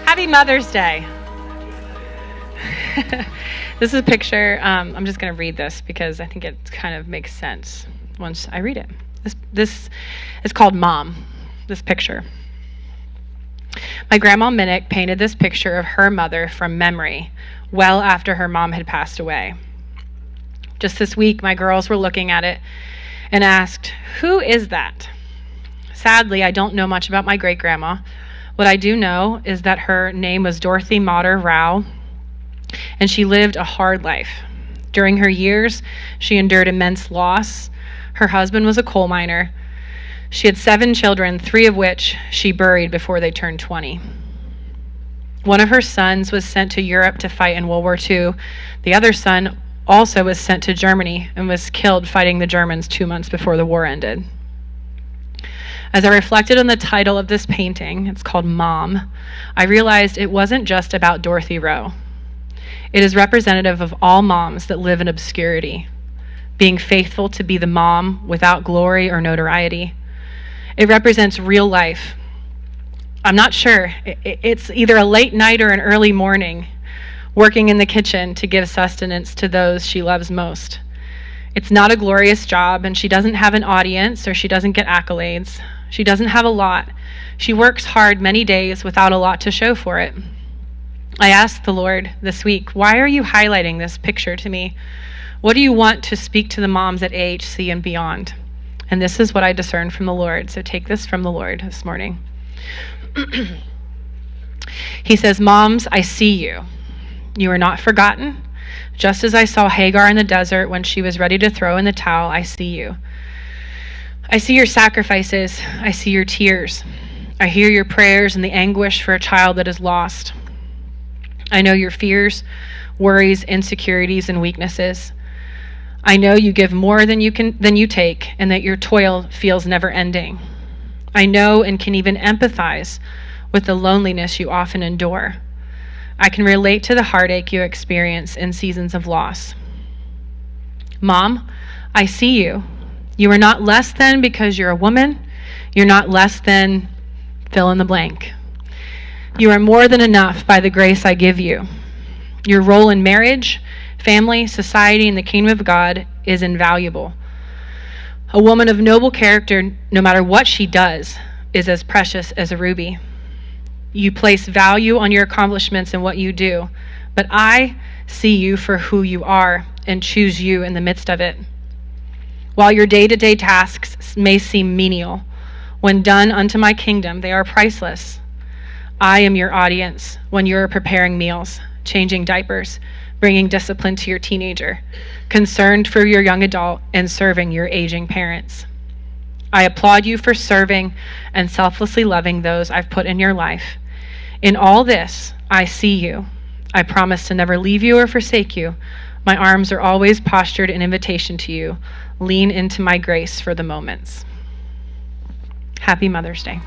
Happy Mother's Day. This is a picture. I'm just going to read this because I think it kind of makes sense once I read it. This is called Mom, this picture. My grandma Minnick painted this picture of her mother from memory, well after her mom had passed away. Just this week, my girls were looking at it and asked, "Who is that?" Sadly, I don't know much about my great-grandma. What I do know is that her name was Dorothy Mater Rao, and she lived a hard life. During her years, she endured immense loss. Her husband was a coal miner. She had 7 children, 3 of which she buried before they turned 20. One of her sons was sent to Europe to fight in World War II. The other son also was sent to Germany and was killed fighting the Germans 2 months before the war ended. As I reflected on the title of this painting, it's called Mom, I realized it wasn't just about Dorothy Rowe. It is representative of all moms that live in obscurity, being faithful to be the mom without glory or notoriety. It represents real life. I'm not sure. It's either a late night or an early morning, working in the kitchen to give sustenance to those she loves most. It's not a glorious job, and she doesn't have an audience or she doesn't get accolades. She doesn't have a lot. She works hard many days without a lot to show for it. I asked the Lord this week, why are you highlighting this picture to me? What do you want to speak to the moms at AHC and beyond? And this is what I discerned from the Lord. So take this from the Lord this morning. He says, "Moms, I see you. You are not forgotten. Just as I saw Hagar in the desert when she was ready to throw in the towel, I see you. I see your sacrifices. I see your tears. I hear your prayers and the anguish for a child that is lost. I know your fears, worries, insecurities, and weaknesses. I know you give more than you take, and that your toil feels never ending. I know and can even empathize with the loneliness you often endure. I can relate to the heartache you experience in seasons of loss. Mom, I see you. You are not less than because you're a woman. You're not less than fill in the blank. You are more than enough by the grace I give you. Your role in marriage, family, society, and the kingdom of God is invaluable. A woman of noble character, no matter what she does, is as precious as a ruby. You place value on your accomplishments and what you do, but I see you for who you are and choose you in the midst of it. While your day-to-day tasks may seem menial, when done unto my kingdom, they are priceless. I am your audience when you are preparing meals, changing diapers, bringing discipline to your teenager, concerned for your young adult, and serving your aging parents. I applaud you for serving and selflessly loving those I've put in your life. In all this, I see you. I promise to never leave you or forsake you. My arms are always postured in invitation to you. Lean into my grace for the moments." Happy Mother's Day.